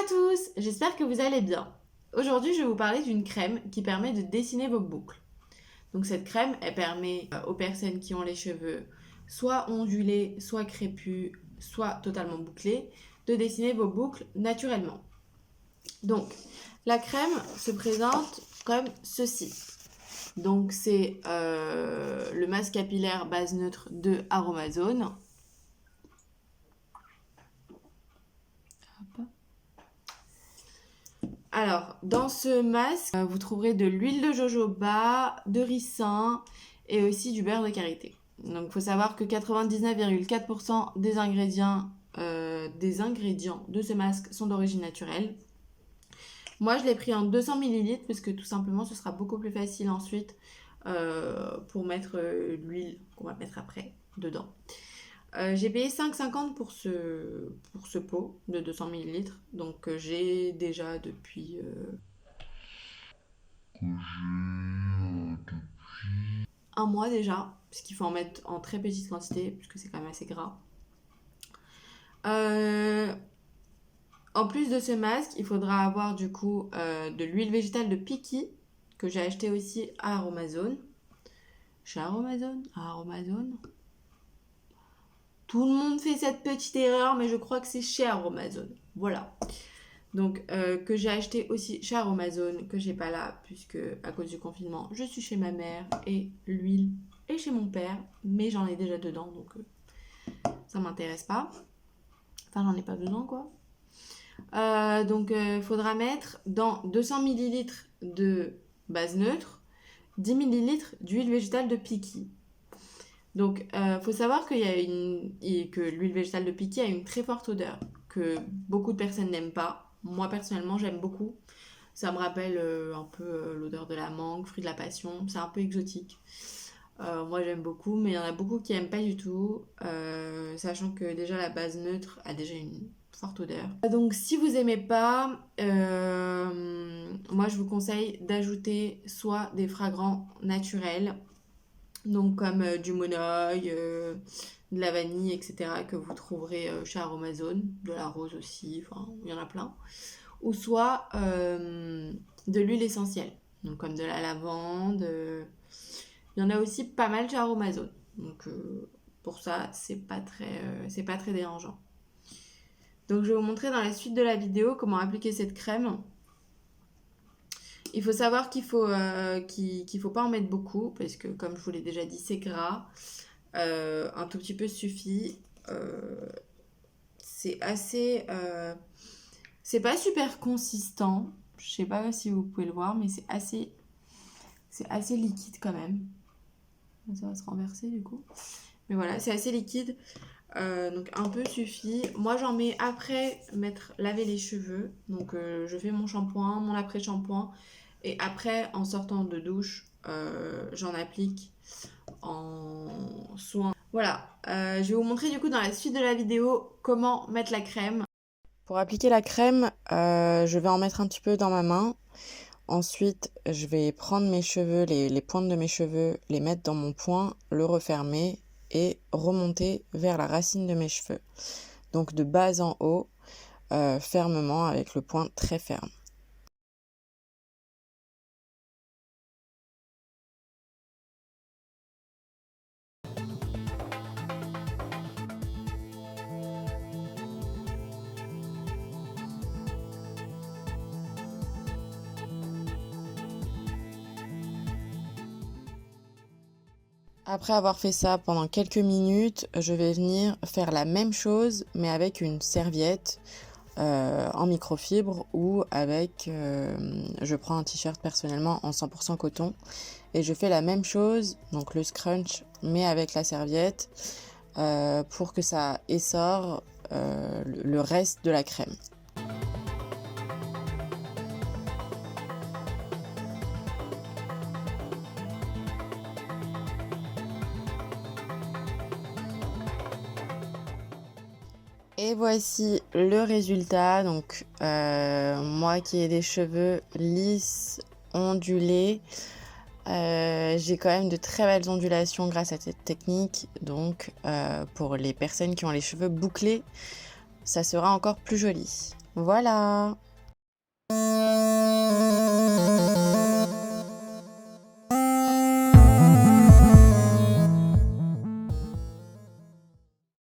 tous, j'espère que vous allez bien. Aujourd'hui, je vais vous parler d'une crème qui permet de dessiner vos boucles. Donc cette crème, elle permet aux personnes qui ont les cheveux soit ondulés, soit crépus, soit totalement bouclés, de dessiner vos boucles naturellement. Donc la crème se présente comme ceci. Donc c'est le masque capillaire base neutre de Aromazone. Alors, dans ce masque, vous trouverez de l'huile de jojoba, de ricin et aussi du beurre de karité. Donc, il faut savoir que 99,4% des ingrédients de ce masque sont d'origine naturelle. Moi, je l'ai pris en 200 ml parce que tout simplement, ce sera beaucoup plus facile ensuite pour mettre l'huile qu'on va mettre après dedans. J'ai payé 5,50 pour ce pot de 200 ml. Donc j'ai déjà depuis un mois déjà, puisqu'il faut en mettre en très petite quantité, puisque c'est quand même assez gras. En plus de ce masque, il faudra avoir du coup de l'huile végétale de Piki, que j'ai acheté aussi à Aromazone. Chez Aromazone Tout le monde fait cette petite erreur, mais je crois que c'est chez Aromazone. Voilà. Donc, que j'ai acheté aussi chez Aromazone, que j'ai pas là, puisque à cause du confinement, je suis chez ma mère et l'huile est chez mon père, mais j'en ai déjà dedans, donc ça m'intéresse pas. Enfin, j'en ai pas besoin, quoi. Donc, il faudra mettre dans 200 ml de base neutre, 10 ml d'huile végétale de Piki. Donc, faut savoir que l'huile végétale de Piki a une très forte odeur, que beaucoup de personnes n'aiment pas. Moi, personnellement, j'aime beaucoup. Ça me rappelle un peu l'odeur de la mangue, fruit de la passion. C'est un peu exotique. Moi, j'aime beaucoup, mais il y en a beaucoup qui n'aiment pas du tout, sachant que déjà la base neutre a déjà une forte odeur. Donc, si vous n'aimez pas, moi, je vous conseille d'ajouter soit des fragrants naturels, donc comme du monoeil, de la vanille, etc., que vous trouverez chez Aromazone, de la rose aussi, enfin, il y en a plein. Ou soit de l'huile essentielle, donc comme de la lavande. Il y en a aussi pas mal chez Aromazone. Donc pour ça, c'est pas très dérangeant. Donc je vais vous montrer dans la suite de la vidéo comment appliquer cette crème. Il faut savoir qu'il faut pas en mettre beaucoup parce que comme je vous l'ai déjà dit, c'est gras. Un tout petit peu suffit. C'est assez... c'est pas super consistant. Je sais pas si vous pouvez le voir, mais c'est assez liquide quand même. Ça va se renverser du coup. Mais voilà, c'est assez liquide. Donc un peu suffit. Moi j'en mets après laver les cheveux. Donc je fais mon shampoing, mon après-shampoing. Et après, en sortant de douche, j'en applique en soin. Voilà, je vais vous montrer du coup dans la suite de la vidéo comment mettre la crème. Pour appliquer la crème, je vais en mettre un petit peu dans ma main. Ensuite, je vais prendre mes cheveux, les pointes de mes cheveux, les mettre dans mon poing, le refermer et remonter vers la racine de mes cheveux. Donc de bas en haut, fermement avec le poing très ferme. Après avoir fait ça pendant quelques minutes, je vais venir faire la même chose mais avec une serviette en microfibre ou avec, je prends un t-shirt personnellement en 100% coton et je fais la même chose, donc le scrunch mais avec la serviette pour que ça essore le reste de la crème. Et voici le résultat. Donc moi qui ai des cheveux lisses, ondulés, j'ai quand même de très belles ondulations grâce à cette technique. Donc pour les personnes qui ont les cheveux bouclés, ça sera encore plus joli. Voilà.